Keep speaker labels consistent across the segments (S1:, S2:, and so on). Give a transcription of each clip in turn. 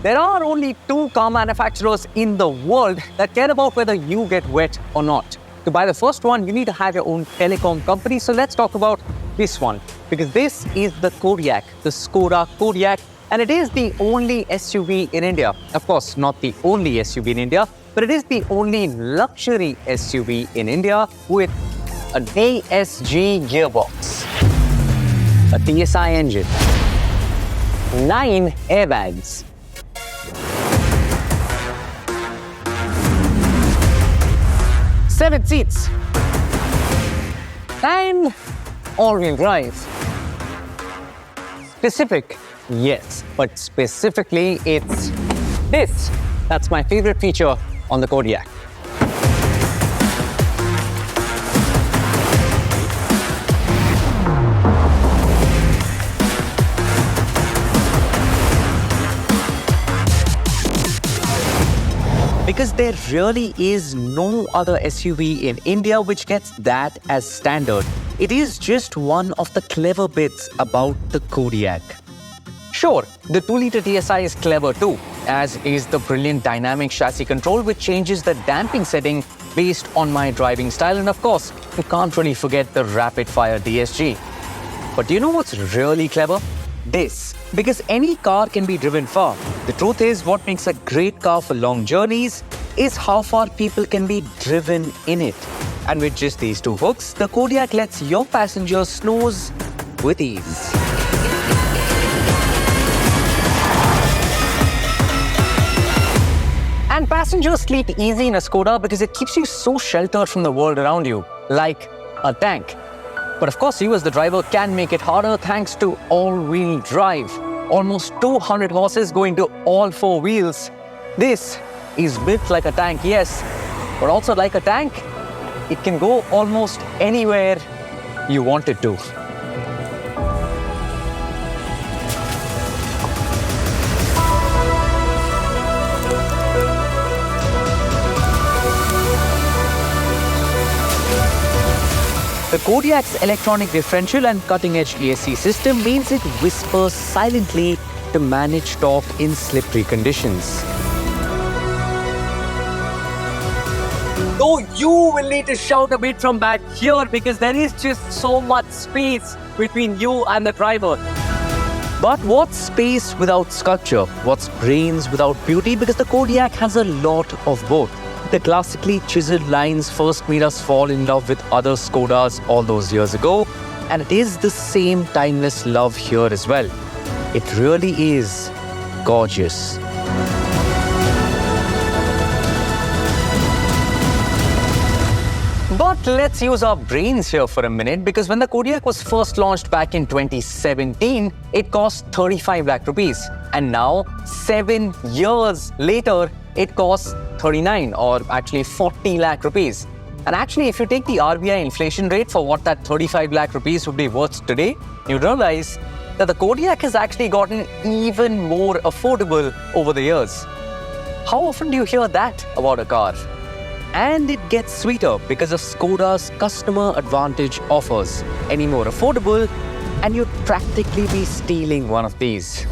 S1: There are only two car manufacturers in the world that care about whether you get wet or not. To buy the first one, you need to have your own telecom company. So let's talk about this one, because this is the Kodiaq, the Skoda Kodiaq, and it is the only SUV in India. Of course, not the only SUV in India, but it is the only luxury SUV in India with an ASG gearbox, a TSI engine, 9 airbags, 7 seats, and all-wheel drive. Specific, yes, but specifically it's this. That's my favorite feature on the Kodiaq. Because there really is no other SUV in India which gets that as standard. It is just one of the clever bits about the Kodiaq. Sure, the 2-litre TSI is clever too, as is the brilliant dynamic chassis control which changes the damping setting based on my driving style, and of course, you can't really forget the rapid-fire DSG. But do you know what's really clever? This. Because any car can be driven far. The truth is, what makes a great car for long journeys is how far people can be driven in it. And with just these two hooks, the Kodiaq lets your passengers snooze with ease. And passengers sleep easy in a Skoda because it keeps you so sheltered from the world around you, like a tank. But of course, you as the driver can make it harder thanks to all-wheel drive. Almost 200 horses going to all 4 wheels. This is built like a tank, yes, but also like a tank, it can go almost anywhere you want it to. The Kodiaq's electronic differential and cutting-edge ESC system means it whispers silently to manage torque in slippery conditions. Though you will need to shout a bit from back here because there is just so much space between you and the driver. But what's space without sculpture? What's brains without beauty? Because the Kodiaq has a lot of both. The classically chiseled lines first made us fall in love with other Skodas all those years ago, and it is the same timeless love here as well. It really is gorgeous. But let's use our brains here for a minute, because when the Kodiaq was first launched back in 2017, it cost 35 lakh rupees. And now, 7 years later, it costs 39 or actually 40 lakh rupees. And actually, if you take the RBI inflation rate for what that 35 lakh rupees would be worth today, you realize that the Kodiaq has actually gotten even more affordable over the years. How often do you hear that about a car? And it gets sweeter because of Skoda's customer advantage offers. Any more affordable, and you'd practically be stealing one of these.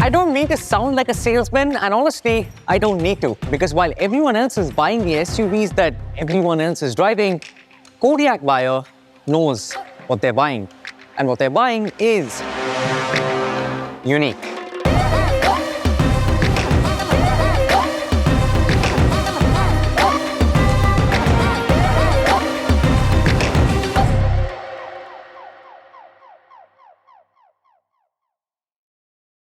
S1: I don't mean to sound like a salesman, and honestly, I don't need to, because while everyone else is buying the SUVs that everyone else is driving, Kodiaq buyer knows what they're buying, and what they're buying is unique.